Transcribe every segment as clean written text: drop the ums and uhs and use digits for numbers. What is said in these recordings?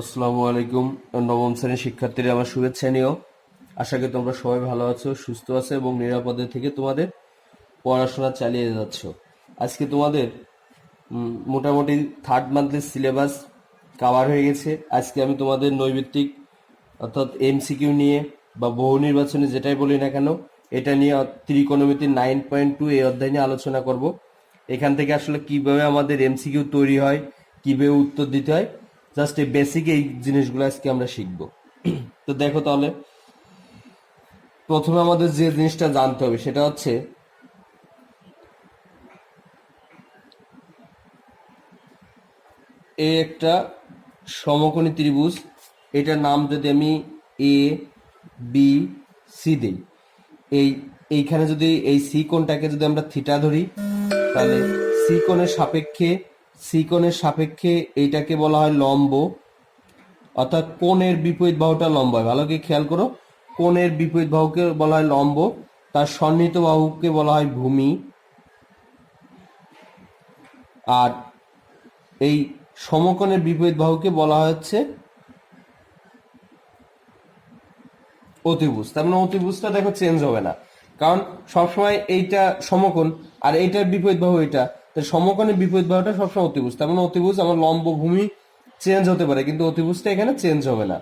আসসালামু আলাইকুম। নবম শ্রেণীর শিক্ষার্থীরা আমার শুভেচ্ছা নিও। আশা করি তোমরা সবাই ভালো আছো, সুস্থ আছো এবং নিরাপদে থেকে তোমাদের পড়াশোনা চালিয়ে যাচ্ছ। আজকে তোমাদের মোটামুটি থার্ড মান্থের সিলেবাস কভার হয়ে গেছে। আজকে আমি তোমাদের নৈর্ব্যক্তিক অর্থাৎ এমসিকিউ নিয়ে বা বহু নির্বাচনে যেটাই বলি না কেন এটা নিয়ে ত্রিকোণমিতির 9.2 এই অধ্যায় নিয়ে আলোচনা করব। এখান থেকে আসলে কিভাবে আমাদের এমসিকিউ তৈরি হয়, কিভাবে উত্তর দিতে হয়, জাস্ট এই বেসিক এই জিনিসগুলো আজকে আমরা শিখব। তো দেখো তাহলে প্রথমে আমাদের যে জিনিসটা জানতে হবে সেটা হচ্ছে এই একটা সমকোণী ত্রিভুজ, এটার নাম যদি আমি এ বি সি দিই, এইখানে যদি এই সি কোণটাকে যদি আমরা থিটা ধরি, তাহলে সি কোণের সাপেক্ষে এইটাকে বলা হয় লম্ব, অর্থাৎ কোণের বিপরীত বাহুটা লম্ব হয়। ভালো করে খেয়াল করো, কোণের বিপরীত বাহুকে বলা হয় লম্ব, তার সন্নিহিত বাহুকে বলা হয় ভূমি, আর এই সমকোণের বিপরীত বাহুকে বলা হচ্ছে অতিভুজ। তার মানে অতিভুজটা দেখো চেঞ্জ হবে না, কারণ সবসময় এইটা সমকোণ আর এইটার বিপরীত বাহু এটা, তো সমকোণের বিপরীত বাহুটা সবসময় অতিভুজ। তার মানে অতিভুজ আমার লম্ব ভূমি চেঞ্জ হতে পারে, কিন্তু অতিভুজটা এখানে চেঞ্জ হবে না।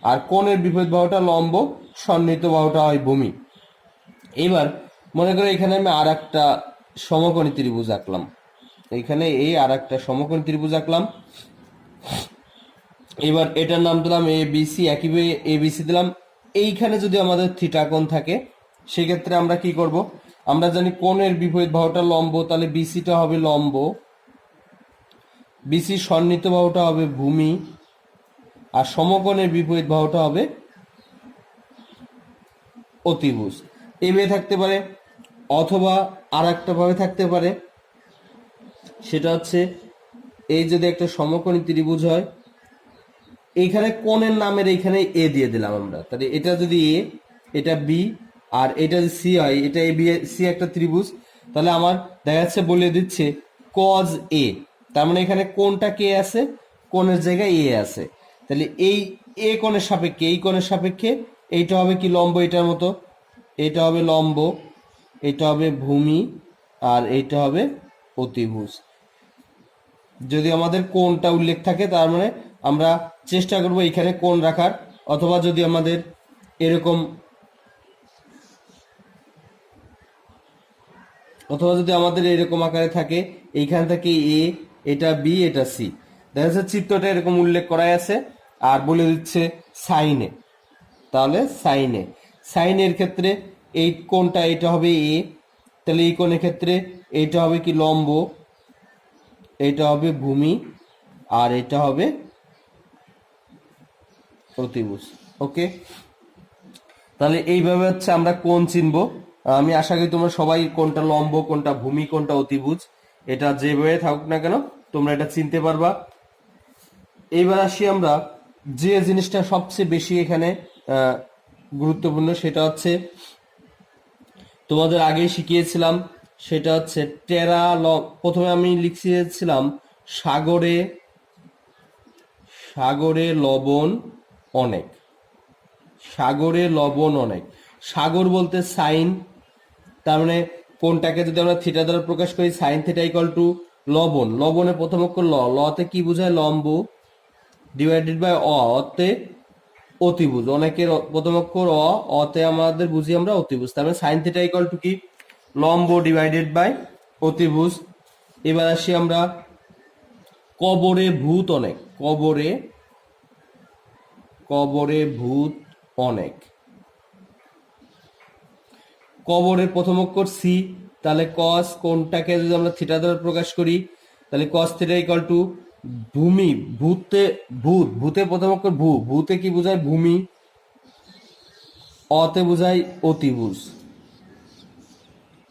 আর কোণের বিপরীত বাহুটা লম্ব, সন্নিহিত বাহুটা হয় ভূমি। এবার মনে করো এখানে আমি আর একটা সমকোণী ত্রিভুজ আঁকলাম, এখানে এই আর একটা সমকোণী ত্রিভুজ আঁকলাম। এবার এটার নাম দিলাম এ বি সি, একইভাবে এ বি সি দিলাম। এইখানে যদি আমাদের থিটা কোণ থাকে সেক্ষেত্রে আমরা কি করব, আমরা জানি কোণের বিপরীত বাহুটা লম্ব, তাহলে বিসিটা হবে লম্ব, বিসি সন্নিহিত বাহুটা হবে ভূমি, আর সমকোণের বিপরীত বাহুটা হবে অতিভুজ। এইভাবে থাকতে পারে, অথবা আর একটা ভাবে থাকতে পারে, সেটা হচ্ছে এই যদি একটা সমকোণী ত্রিভুজ হয়, এইখানে কোণের নামের এইখানে এ দিয়ে দিলাম আমরা, তাহলে এটা যদি এ, এটা বি, আর এটা যদি সি হয়, এটা এ বি সি একটা ত্রিভুজ, তাহলে আমার দেখা যাচ্ছে বলে দিচ্ছে কজ এ, তার মানে এখানে কোণটা কে আছে, কোণের জায়গায় এ আছে, তাহলে এই এ কোণের সাপেক্ষে, এই কোণের সাপেক্ষে এইটা হবে কি লম্ব, এটার মতো, এটা হবে লম্ব, এটা হবে ভূমি, আর এইটা হবে অতিভুজ। যদি আমাদের কোণটা উল্লেখ থাকে তার মানে আমরা চেষ্টা করব এখানে কোণ রাখার, অথবা যদি আমাদের এরকম, আকারে থাকে, এইখান থেকে এ, এটা বি, এটা সি, দেখা যাচ্ছে চিত্রটা এরকম উল্লেখ করাই আছে আর বলে দিচ্ছে সাইনে, তাহলে সাইনের ক্ষেত্রে এই কোণটা এটা হবে এ, তাহলে এই কোণের ক্ষেত্রে এইটা হবে কি লম্ব, এটা হবে ভূমি, আর এটা হবে অতিভুজ। ওকে, তাহলে এইভাবে হচ্ছে আমরা কোণ চিনবো। আমি আশা করি তোমরা সবাই কোনটা লম্ব, কোনটা ভূমি, কোনটা অতিভুজ, এটা যেভাবে থাকুক না কেন তোমরা এটা চিনতে পারবা। এইবার আসি আমরা যে জিনিসটা সবচেয়ে বেশি এখানে গুরুত্বপূর্ণ, সেটা হচ্ছে তোমাদের আগেই শিখিয়েছিলাম, সেটা হচ্ছে প্রথমে আমি লিখেছিলাম সাগরে, লবণ অনেক, সাগরে লবণ অনেক। সাগর বলতে সাইন, তার মানে কোনটাকে যদি আমরা থিটা দ্বারা প্রকাশ করি, সাইন থিটা ইকুয়াল টু লবণ, লবণের প্রথম অক্ষর ল, লতে কি বোঝায় লম্ব, ডিভাইডেড বাই অতে অতিভুজ, অনেকের প্রথম অক্ষর অতে আমাদের বুঝি আমরা অতিভুজ, তার মানে সাইন থিটা ইকুয়াল টু কি লম্ব ডিভাইডেড বাই অতিভুজ। এবার আসি আমরা কবরে ভূত অনেক, কবরে ভূত অনেক, কবরের প্রথম অক্ষর সি, তাহলে কস, কোনটাকে যদি আমরা থিটা দ্বারা প্রকাশ করি তাহলে কস থিটা ইকুয়াল টু ভূমি, ভূতে প্রথম অক্ষর ভূতে কি বোঝায় ভূমি, অতে বোঝায় অতিভুজ,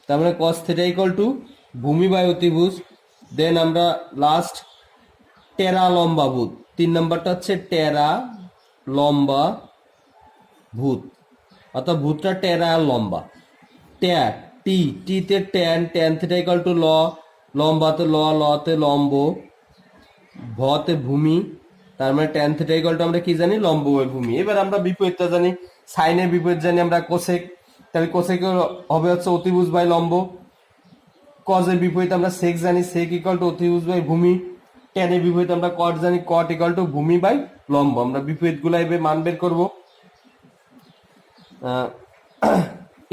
তার মানে কস থিটা ইকুয়াল টু ভূমি বাই অতিভুজ। দেন আমরা লাস্ট টেরা লম্বা ভূত, 3 নম্বরটা হচ্ছে টেরা লম্বা ভূত, অর্থাৎ ভূতটা টেরা আর লম্বা। ট্যান, টিতে ট্যান থিটা ইকুয়াল টু লম্বাতে লতে লম্ব, ভতে ভূমি, তার মানে ট্যান থিটা ইকুয়াল টু আমরা কি জানি, লম্ববাহু ভূমি। এবার আমরা বিপরীতটা জানি, সাইনের বিপরীত জানি আমরা কোসেক, তাহলে কোসেক হবে হচ্ছে অতিভুজ বাই লম্ব। কজের বিপরীত আমরা সেক জানি, সেক ইকুয়াল টু অতিভুজ বাই ভূমি। ট্যানের বিপরীত আমরা কট জানি, কট ইকুয়াল টু ভূমি বাই লম্ব। আমরা বিপরীত গুলা এবার মান বের করবো।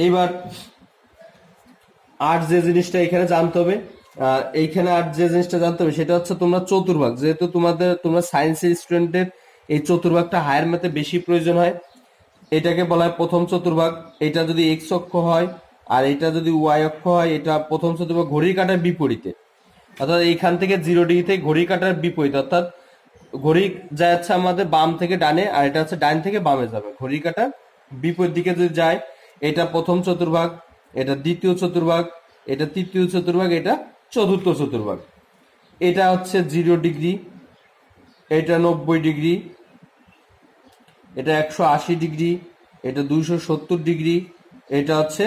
এইবার আর যে জিনিসটা এখানে জানতে হবে, এইখানে আর যে জিনিসটা জানতে হবে সেটা হচ্ছে তোমরা চতুর্ভাগ, যেহেতু তোমরা সায়েন্সের স্টুডেন্টের এই চতুর্ভাগটা হায়ার ম্যাথে বেশি প্রয়োজন হয়। এটাকে বলা হয় প্রথম চতুর্ভাগ। এটা যদি এক্স অক্ষ হয় আর এটা যদি ওয়াই অক্ষ হয়, এটা প্রথম চতুর্ভাগ ঘড়ির কাঁটার বিপরীতে, অর্থাৎ এইখান থেকে 0 ডিগ্রি থেকে ঘড়ির কাঁটার বিপরীতে, অর্থাৎ ঘড়ি যাচ্ছে আমাদের বাম থেকে ডানে আর এটা হচ্ছে ডান থেকে বামে যাবে। ঘড়ির কাঁটার বিপরীত দিকে যদি যায়, এটা প্রথম চতুর্ভাগ, এটা দ্বিতীয় চতুর্ভাগ, এটা তৃতীয় চতুর্ভাগ, এটা চতুর্থ চতুর্ভাগ। এটা হচ্ছে 0 ডিগ্রি, এটা 90 ডিগ্রি, এটা 180 ডিগ্রি, এটা 270 ডিগ্রি, এটা হচ্ছে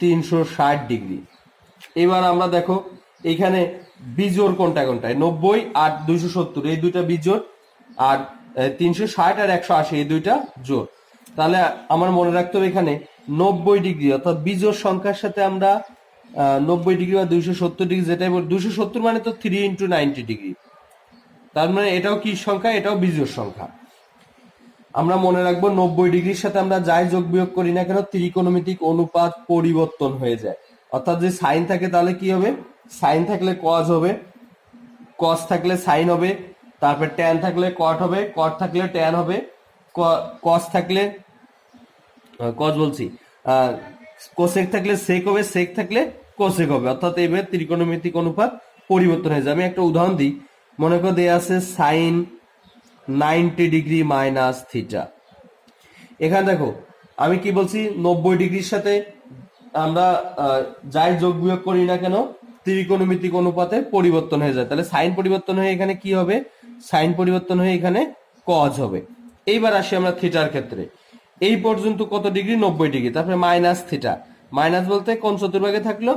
360 ডিগ্রি। এবার আমরা দেখো এখানে বিজোড় কোনটা কোনটা, 90 আর 270 এই দুইটা বিজোড়, আর 360 আর 180 এই দুইটা জোড়। তাহলে আমার মনে রাখতে হবে এখানে 90 ডিগ্রি অর্থাৎ বিজোড় সংখ্যার সাথে আমরা 90 ডিগ্রি বা 270 ডিগ্রি যেটাই বলি, 270 মানে তো 3 × 90 ডিগ্রি, তার মানে এটাও কি সংখ্যা, এটাও বিজোড় সংখ্যা। আমরা মনে রাখবো 90 ডিগ্রির সাথে আমরা যাই যোগ বিয়োগ করি না কেন, ত্রিকোণমিতিক অনুপাত পরিবর্তন হয়ে যায়। অর্থাৎ যে সাইন থাকে তাহলে কি হবে, সাইন থাকলে কজ হবে, কস থাকলে সাইন হবে, তারপর ট্যান থাকলে কট হবে, কট থাকলে ট্যান হবে, কস থাকলে কস বলছি কোসেক থাকলে সেক হবে, সেক থাকলে কোসেক হবে। অর্থাৎ এইভাবে ত্রিকোণমিতিক অনুপাত পরিবর্তন হয়ে যায়। আমি একটা উদাহরণ দিই, মনে করে দেয়া আছে সাইন 90 ডিগ্রি মাইনাস থিটা। এখানে দেখো আমি কি বলছি, 90 ডিগ্রির সাথে আমরা যাই যোগ বিয়োগ করি না কেন ত্রিকোণমিতিক অনুপাতে পরিবর্তন হয়ে যায়। তাহলে সাইন পরিবর্তন হয়ে এখানে কি হবে, সাইন পরিবর্তন হয়ে এখানে কজ হবে। এইবার আসি আমরা থিটার ক্ষেত্রে, এই পর্যন্ত কত ডিগ্রি, 90 ডিগ্রি, তারপরে মাইনাস থিটা। মাইনাস বলতে কোন চতুর্ভাগে থাকলো,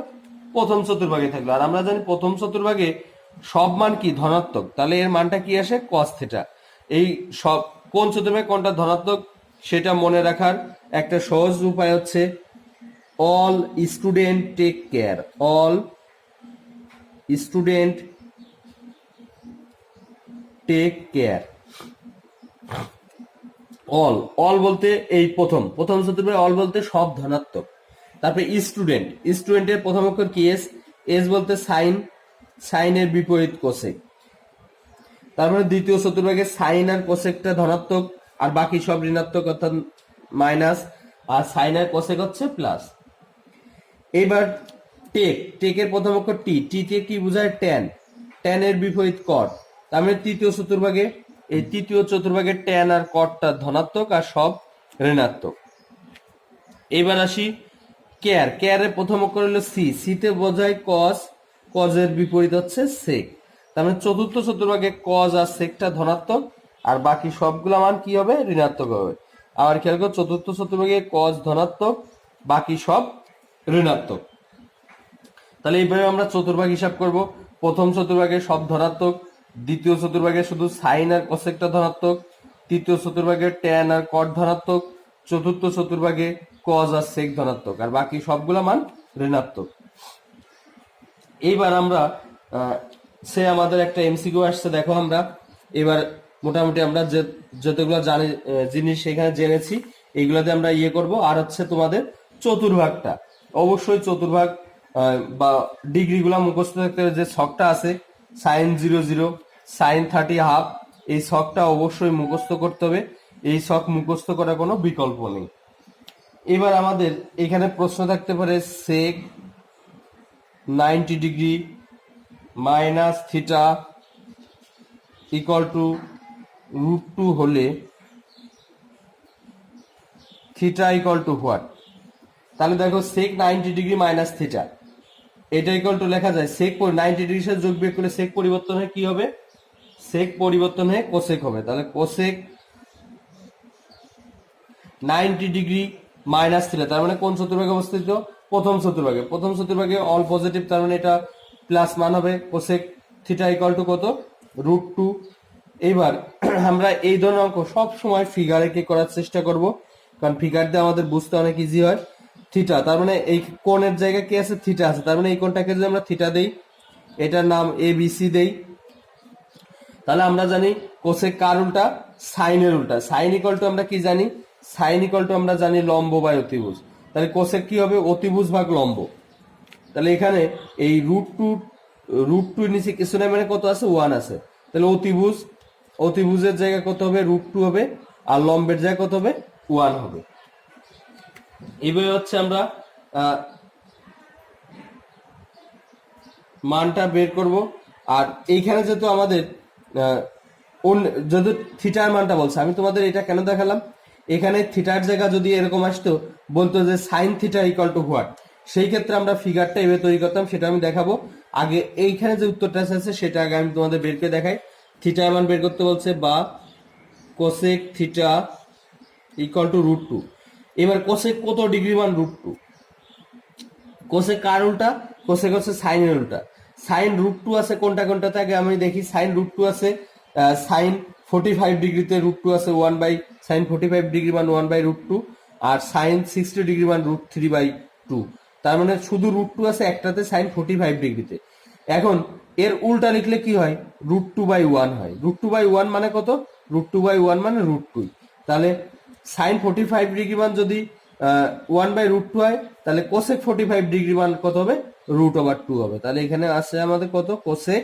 প্রথম চতুর্ভাগে থাকলো। আর আমরা জানি প্রথম চতুর্ভাগে সব মান কি ধনাত্মক, তাহলে এর মানটা কি আসে, কস থিটা। এই সব কোন চতুর্ভাগে কোনটা ধনাত্মক সেটা মনে রাখার একটা সহজ উপায় হচ্ছে all student take care, all student take care. All, all বলতে এই প্রথম চতুর্ভাগে অল বলতে সব ধনাত্মক। তারপরে স্টুডেন্ট, স্টুডেন্টের প্রথম অক্ষর কি, এস, এস বলতে সাইন, সাইনের বিপরীত কোসেক। তারপরে দ্বিতীয় চতুর্ভাগে সাইন আর কোসেকটা ধনাত্মক আর বাকি সব ঋণাত্মক অর্থাৎ মাইনাস, আর সাইন আর কোসেক হচ্ছে প্লাস। এবার টেক, টেকের প্রথম অক্ষর টি, টি তে কি বোঝায়, ট্যান, ট্যানের বিপরীত কট। তার মানে তৃতীয় চতুর্ভাগে, এই তৃতীয় চতুর্ভাগে ট্যান আর কটটা ধনাত্মক আর সব ঋণাত্মক। এবার আসি কেয়ার, কেয়ারের প্রথম অক্ষর হলো সি, সিতে বোঝায় কজ, কজের বিপরীত হচ্ছে সেক। তার মানে চতুর্থ চতুর্ভাগে কজ আর সেকটা ধনাত্মক আর বাকি সবগুলা মান কি হবে, ঋণাত্মক হবে। আবার খেয়াল করো চতুর্থ চতুর্ভাগে কজ ধনাত্মক, বাকি সব ঋণাত্মক। তাহলে এইভাবে আমরা চতুর্ভাগ হিসাব করব। প্রথম চতুর্ভাগে সব ধনাত্মক, দ্বিতীয় চতুর্ভাগে শুধু সাইন আর কোসেকটা ধনাত্মক, তৃতীয় চতুর্ভাগে ট্যান আর কট ধনাত্মক, চতুর্থ চতুর্ভাগে কজ আর সেক ধনাত্মক আর বাকি সবগুলা মান ঋণাত্মক। এইবার আমরা সে আমাদের একটা এমসিকিউ আসছে, দেখো আমরা এবার মোটামুটি আমরা যতগুলো জানি জিনিস সেখানে জেনেছি এইগুলাতে আমরা ইয়ে করব। আর হচ্ছে তোমাদের চতুর্ভাগটা, অবশ্যই চতুর্ভাগ বা ডিগ্রি গুলা মুখস্থ থাকতে হবে। যে ছকটা আছে সাইন 0 সাইন 30 হাফ, এই ছকটা অবশ্যই মুখস্থ করতে হবে। এই ছক মুখস্থ করার কোনো বিকল্প নেই। এবার আমাদের এখানে প্রশ্ন থাকতে পারে সেক 90 degree minus theta equal two √2 হলে থিটা ইকুয়াল টু হোয়াট। তাহলে দেখো সেক 90 ডিগ্রি মাইনাস থিটা, এটা ইকুয়াল টু লেখা যায় সেক 90 ডিগ্রির সাথে যোগ বিয়োগ করলে সেক পরিবর্তন হয়ে কি হবে, সেক পরিবর্তন হয়ে কোসেক হবে। তাহলে কোসেক 90 ডিগ্রি মাইনাস থিটা, তার মানে কোন চতুর্ভাগে অবস্থিত, প্রথম চতুর্ভাগে। প্রথম চতুর্ভাগে অল পজিটিভ, তার মানে এটা প্লাস মান হবে। কোসেক থিটা ইকুয়াল টু কত, √2। এইবার আমরা এই ধরনের অঙ্ক সব সময় ফিগারে কি করার চেষ্টা করব, কারণ ফিগার দিয়ে আমাদের বুঝতে অনেক ইজি হয়। থিটা, তার মানে এই কোণের জায়গায় কি আছে, থিটা আছে, তার মানে এই কোণটাকে যদি আমরা থিটা দেই, এটার নাম এ বি সি দেই, তাহলে আমরা জানি কোসেক কার উল্টা, সাইনের উল্টা। সাইন ইকুয়াল টু আমরা কি জানি, সাইন ইকুয়াল টু আমরা জানি লম্ব বাই অতিভুজ। তাহলে কোসেক কি হবে, অতিভুজ ভাগ লম্ব। তাহলে এখানে এই রুট টু নিচে কিছু নাই, মানে কত আছে, 1 আছে। তাহলে অতিভুজের জায়গায় কত হবে, √2 হবে, আর লম্বের জায়গায় কত হবে, 1 হবে। এইভাবে হচ্ছে আমরা মানটা বের করব। আর এইখানে যেহেতু আমাদের যদি থিটার মানটা বলছে, আমি তোমাদের এটা কেন দেখালাম, এখানে থিটার জায়গা যদি এরকম আসতো, বলতো যে sign theta equal two what, সেই ক্ষেত্রে আমরা ফিগারটা এভাবে তৈরি করতাম, সেটা আমি দেখাবো। আগে এইখানে যে উত্তরটা আছে সেটা আগে আমি তোমাদের বের করে দেখাই। থিটার মান বের করতে বলছে, বা কোসেক থিটা ইকুয়াল টু √2। এবার কোসেক কত ডিগ্রি মান, √2। কোসেক কার উল্টা, কোসেক হচ্ছে সাইনের উল্টা। সাইন √2 আছে কোনটা কোনটাতে, আগে আমি দেখি। সাইন √2 আছে সাইন 45 ডিগ্রিতে, √2 আছে 1 বাই সাইন 45 ডিগ্রি মান 1/√2, আর সাইন 60 ডিগ্রি মান √3/2। তার মানে শুধু √2 আছে একটাতে সাইন 45 ডিগ্রিতে। এখন এর উল্টা লিখলে কি হয়, √2/1 হয়। √2/1 মানে কত, √2/1 মানে √2। তাহলে সাইন 45 ডিগ্রি মান যদি 1/√2 হয়, তাহলে কোসেক 45 ডিগ্রি মান কত হবে, √2 হবে। তাহলে এখানে আসছে আমাদের কত, কোসেক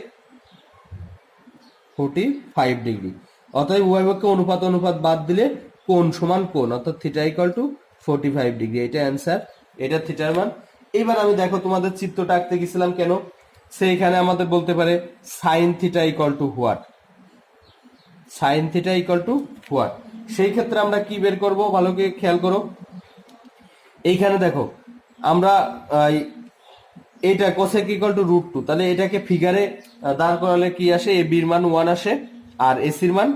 45 ডিগ্রি। অতএব উভয় পক্ষে অনুপাত বাদ দিলে কোণ সমান কোণ, অর্থাৎ থিটা ইকুয়াল টু 45 ডিগ্রি। এটা অ্যান্সার, এটা থিটার মান। এবার আমি দেখো তোমাদের চিত্রটা আঁকতে গেছিলাম কেন, সেইখানে আমাদের বলতে পারে sign theta equal two what, sign theta equal two what. সেই ক্ষেত্রে আমরা কি বের করব, ভালো করে খেয়াল করো। এইখানে দেখো আমরা এটা কোসেক ইকুয়াল টু √2, তাহলে এটাকে ফিগারে দাঁড় করালে কি আসে, এ বির মান 1 আসে আর এসির মান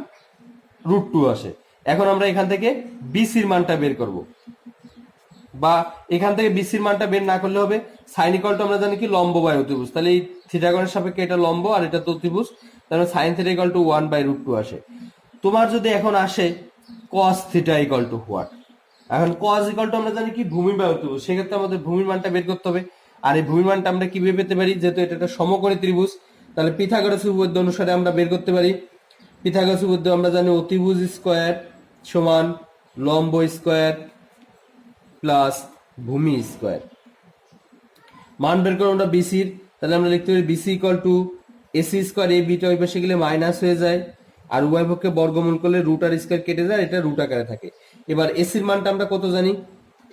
√2 আসে। এখন আমরা এখান থেকে বিসির মানটা বের করব, বা এখান থেকে বিসির মানটা বের না করলে হবে সাইন ইকুয়াল টু আমরা জানি কি লম্ব বাই অতিভুজ। তাহলে এই থিটা কোণের সাপেক্ষে এটা লম্ব আর এটা তো অতিভুজ, তাহলে সাইন থিটা ইকুয়াল টু 1/√2 আসে। তোমার যদি এখন আসে cos theta equal two what, এখন কস ইকুয়াল টু আমরা জানি কি ভূমি বাই অতিভুজ, সেক্ষেত্রে আমাদের ভূমির মানটা বের করতে হবে। আর এই ভূমির মানটা আমরা কিভাবে পেতে পারি, যেহেতু এটা একটা সমকোণী ত্রিভুজ, তাহলে পিথাগোরাস উপপাদ্য অনুসারে আমরা বের করতে পারি। পিথাগোরাস উপপাদ্য আমরা জানি অতিভুজ স্কয়ার সমান লম্ব স্কয়ার প্লাস ভূমি স্কয়ার। মান বের করবো আমরা বিসির, তাহলে আমরা লিখতে পারি BC equal to AC square, এই বিটা ওই পাশে গেলে মাইনাস হয়ে যায়, আর উভয় পক্ষে বর্গমূল করলে রুট আর স্কয়ার কেটে যায়, এটা রুট আকারে থাকে। এবার এসির মানটা আমরা কত জানি,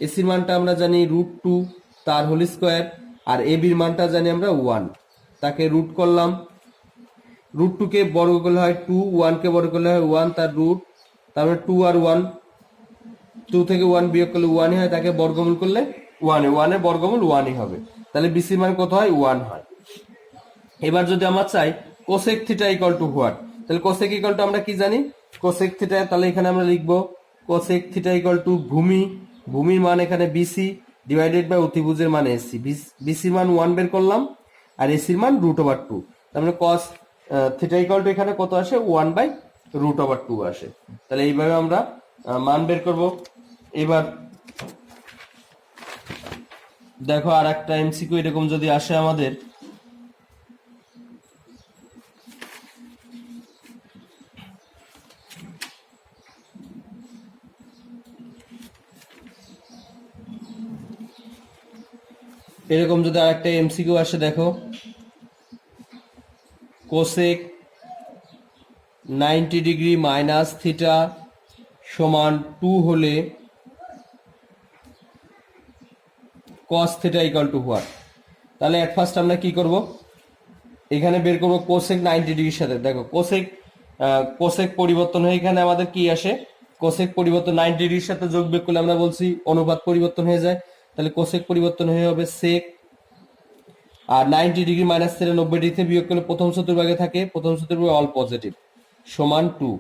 এসির মানটা আমরা জানি √2 তার হোল স্কয়ার, আর এ বির মানটা জানি আমরা 1, তাকে রুট করলাম। √2 কে বর্গ করলে হয় 2, 1 কে বর্গ করলে হয় 1 তার রুট, তারপরে 2 আর 1, 2 থেকে 1 বিয়োগ করলে 1ই হয়, তাকে বর্গমূল করলে 1 এর বর্গমূল 1ই হবে। তাহলে বিসির মান কত হয়, 1 হয়। এবার যদি আমরা চাই cosec theta equal two what, তাহলে কোসেক ইকুয়াল টু আমরা কি জানি, কোসেক থিটা, তাহলে এখানে আমরা লিখবো কোসেক থিটা ইকুয়াল টু ভূমির মান এখানে বিসি ডিভাইডেড বাই অতিভুজের মান এসি। বিসির মান 1 বের করলাম আর এসির মান √2, তার মানে কস থিটা ইকুয়াল টু এখানে কত আসে, 1/√2 আসে। তাহলে এইভাবে আমরা মান বের করব। এবার দেখো আর একটা এমসিকিউ এরকম যদি আসে আমাদের, এরকম যদি আরেকটা এমসিকিউ আসে, দেখো কোসেক 90 ডিগ্রি মাইনাস থিটা সমান 2 হলে cos theta equal two what. তাহলে এট ফার্স্ট আমরা কি করব, এখানে বের করবো কোসেক 90 ডিগ্রির সাথে। দেখো কোসেক পরিবর্তন হয়ে এখানে আমাদের কি আসে, কোসেক পরিবর্তন 90 ডিগ্রির সাথে যোগ বিয়োগ করলে আমরা বলছি অনুপাত পরিবর্তন হয়ে যায়, তাহলে কোসেক পরিবর্তন হয়ে হবে সেক, আর 90 ডিগ্রি মাইনাস থেকে 90 ডিগ্রিতে বিয়োগ করলে প্রথম চতুর্ভাগে থাকে, প্রথম চতুর্ভাগে অল পজিটিভ সমান 2।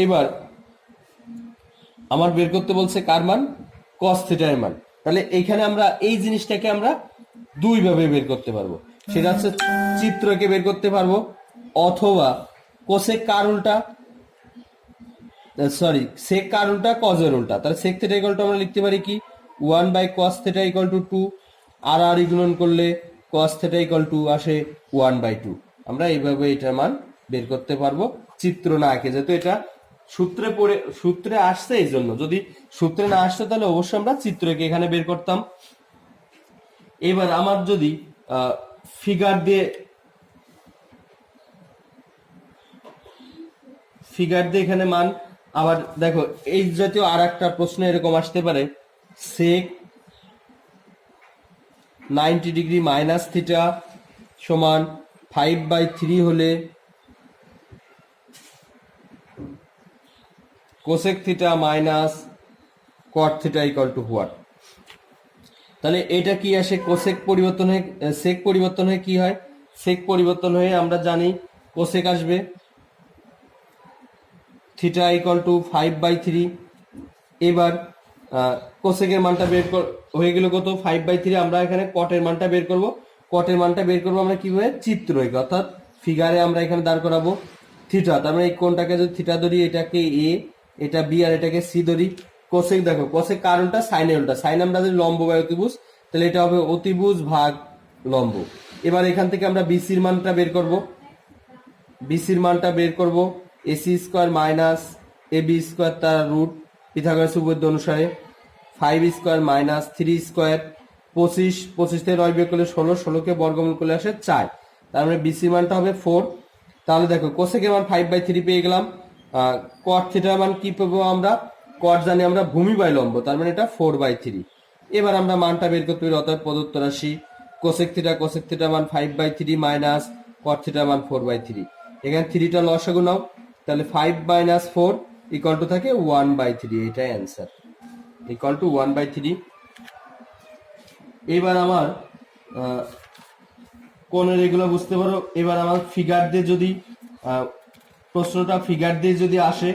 এবার আমার বের করতে বলছে কার মান, কস থিটার মান। তাহলে এইখানে আমরা এই জিনিসটাকে আমরা দুই ভাবে বের করতে পারবো, সেটা হচ্ছে চিত্রকে বের করতে পারবো, অথবা কোসেক কার উল্টা, সরি সেক কার উল্টা, কজের উল্টা। তাহলে সেক থিটা ইকুয়াল টু আমরা লিখতে পারি কি 1/cos থিটা ইকুয়াল টু 2, আর গুণন করলে cos থিটা ইকুয়াল টু আসে 1/2। আমরা এইভাবে এটার মান বের করতে পারবো চিত্র না আঁকে, যেহেতু এটা সূত্রে আসছে এই জন্য। যদি সূত্রে না আসতো তাহলে অবশ্যই আমরা চিত্রকে এখানে বের করতাম। এবার আমার যদি ফিগার দিয়ে এখানে মান, আবার দেখো এই জাতীয় আর একটা প্রশ্ন এরকম আসতে পারে, সেক 90 ডিগ্রি মাইনাস থিটা সমান 5/3 হলে cosec theta minus caught theta equal two what. তাহলে এটা কি আসে, কোসেক পরিবর্তন হয়ে সেক পরিবর্তন হয়ে কি হয়, সেক পরিবর্তন হয়ে আমরা জানি কোসেক আসবে থিটা ইকুয়াল টু 5/3। এবার কোসেকের মানটা বের হয়ে গেল কত 5/3। আমরা এখানে কটের মানটা বের করব। কটের মানটা বের করবো আমরা কিভাবে, চিত্র এঁকে, অর্থাৎ ফিগারে আমরা এখানে দাঁড় করাবো থিটা। তার মানে এই কোণটাকে যদি থিটা ধরি, এটাকে এ, এটা বি, আর এটাকে সি ধরি। কোসেক দেখো, কোসেক কার উল্টা, সাইনের উল্টা। সাইন আমরা যদি লম্ব বা অতিভুজ, তাহলে এটা হবে অতিভুজ ভাগ লম্ব। এবার এখান থেকে আমরা বিসির মানটা বের করব। বিসির মানটা বের করব এসি স্কোয়ার মাইনাস এ বি স্কোয়ার তার রুট পিথাগোরাস উপপাদ্য অনুসারে 5 স্কোয়ার মাইনাস 3 স্কোয়ার 25, 25 থেকে 9 বিয়োগ করলে 16, 16কে বর্গমূল করলে আসে 4। তার মানে বিসির মানটা হবে 4। তাহলে দেখো কোসেকের মান 5/3 পেয়ে গেলাম। কট থিটার মান কি পাবো আমরা, কট জানি আমরা ভূমি বাই লম্ব, তার মানে এটা 4/3। এবার আমরা মানটা বের করতে পারি, অর্থাৎ প্রদত্ত রাশি কোসেক থিটা মান 5/3 মাইনাস কট থিটার মান 4/3। এখানে 3টা লসাগু নাও, তাহলে 5 মাইনাস 4 ইকুয়াল টু থাকে 1/3। এটাই অ্যান্সার, ইকুয়াল টু 1/3। এবার আমার কোণের এগুলো বুঝতে পারো। এবার আমার ফিগার দিয়ে যদি প্রশ্নটা ফিগার দিয়ে যদি আসে,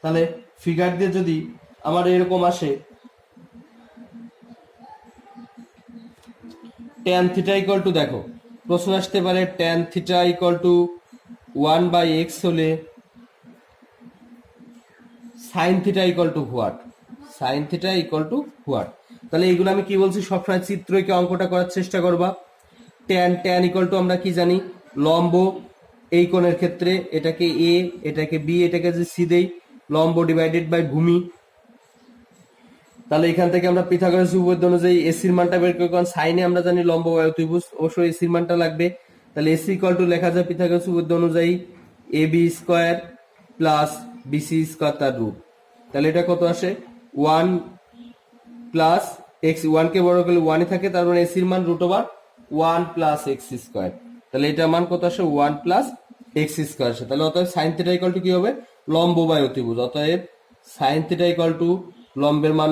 তাহলে ফিগার দিয়ে যদি আমার এরকম আসে tan থিটা ইকুয়াল টু, দেখো প্রশ্ন আসতে পারে tan theta equal two 1/x হলে sign theta equal two what, sign theta equal two what. তাহলে এইগুলো আমি কি বলছি, সবসময় চিত্রকে অঙ্কটা করার চেষ্টা করবা। tan ইকুয়াল টু আমরা কি জানি, লম্ব এই কোণের ক্ষেত্রে এটাকে এ, এটাকে বি, এটাকে যদি সি দেই, লম্ব ডিভাইডেড বাই ভূমি। তাহলে এখান থেকে আমরা পিথাগোরাস উপপাদ্য অনুযায়ী এসির মানটা বের করি, কারণ সাইনে আমরা জানি লম্ব বাই অতিভুজ, অবশ্যই এসির মানটা লাগবে। তাহলে এসি ইকুয়াল টু লেখা যায় পিথাগোরাস উপপাদ্য অনুযায়ী A B square plus BC square তার রুট। তাহলে এটা কত আসে 1 প্লাস এক্স, 1 কে বড় করলে 1 থাকে, তার মানে এসির মান root over 1 plus x square. তাহলে এটা মান কত আসে 1 প্লাস এক্স স্কোয়ার আসে। তাহলে অতএব সাইন থিটা ইকুয়াল টু কি হবে, লম্ব বাই অতিভুজ। অতএব সাইন থিটা ইকুয়াল টু লম্বের মান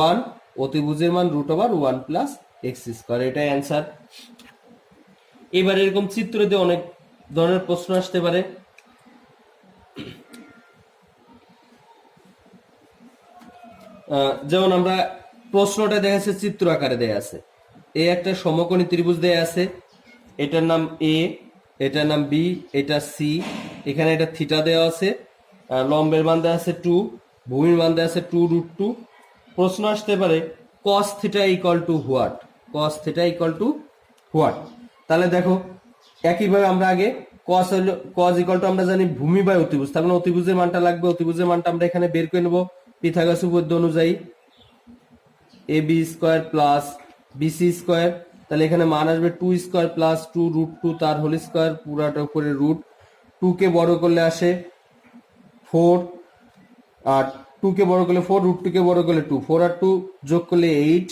1, অতিভুজের মান root over 1 plus x square. এটাই অ্যান্সার। এবার এরকম চিত্র দিয়ে অনেক ধরনের প্রশ্ন আসতে পারে। যেমন আমরা প্রশ্নটা দেখা যাচ্ছে চিত্র আকারে দেয়া আছে, এই একটা সমকোণী ত্রিভুজ দেয়া আছে, এটার নাম এ, এটার নাম বি, এটা সি, এখানে এটা থিটা দেওয়া আছে, লম্বের মান দেওয়া আছে 2, ভূমির মান দেওয়া আছে 2√2। প্রশ্ন আসতে পারে cos theta equal two what, cos theta equal two what. তাহলে দেখো একইভাবে আমরা আগে cos ইকুয়াল টু আমরা জানি ভূমি বাই অতিভুজ, তার মানে অতিভুজের মানটা লাগবে। অতিভুজের মানটা আমরা এখানে বের করে নেব পিথাগোরাস উপপাদ্য অনুযায়ী A B square plus BC square. তাহলে এখানে মান আসবে 2 স্কোয়ার প্লাস 2√2 তার হোল স্কোয়ার, পুরাটা উপরে রুট। 2 কে বড় করলে আসে 4, আর 2 কে বড় করলে 4, √2 কে বড় করলে 2, 4 আর 2 যোগ করলে 8,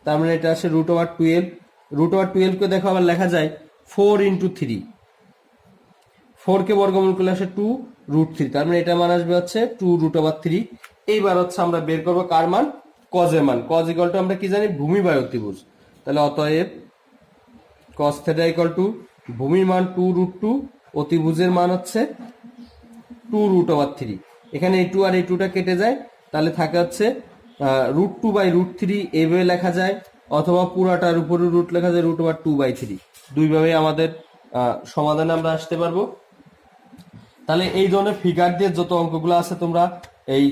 তার মানে এটা আসে রুট ওভার 12। রুট ওভার 12 কে দেখো আবার লেখা যায় 4 ইন্টু 3, 4 কে বর্গমূল করলে আসে 2√3, তার মানে এটা মান আসবে হচ্ছে 2√3। এইবার হচ্ছে আমরা বের করবো কার মান, কজের মান। কজ ইকুয়াল টু আমরা কি জানি, ভূমি বাই অতিভুজ। তাহলে অতএব কস থিটা ইকুয়াল টু ভূমির মান 2√2, অতিভুজের মান হচ্ছে 2√3। এখানে এই 2 আর এই 2টা কেটে যায়, তাহলে থাকে হচ্ছে √2/√3, এইভাবে লেখা যায়, অথবা পুরাটার উপরে রুট লেখা যায় √2/3। দুইভাবে আমাদের সমাধানে আমরা আসতে পারবো। তাহলে এই ধরনের ফিগার দিয়ে যত অঙ্কগুলো আছে তোমরা এই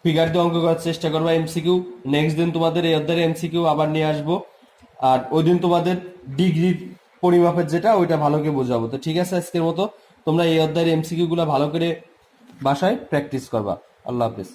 ফিগার দিয়ে অঙ্ক করার চেষ্টা করবা। এমসিকিউ নেক্সট দিন তোমাদের এই অধ্যায়ের এমসিকিউ আবার নিয়ে আসবো, আর ওই দিন তোমাদের ডিগ্রির পরিমাপের যেটা ওইটা ভালো করে বোঝাবো। তো ঠিক আছে, আজকের মতো তোমরা এই অধ্যায়ের এমসিকিউ গুলা ভালো করে বাসায় প্র্যাকটিস করবা। আল্লাহ হাফেজ।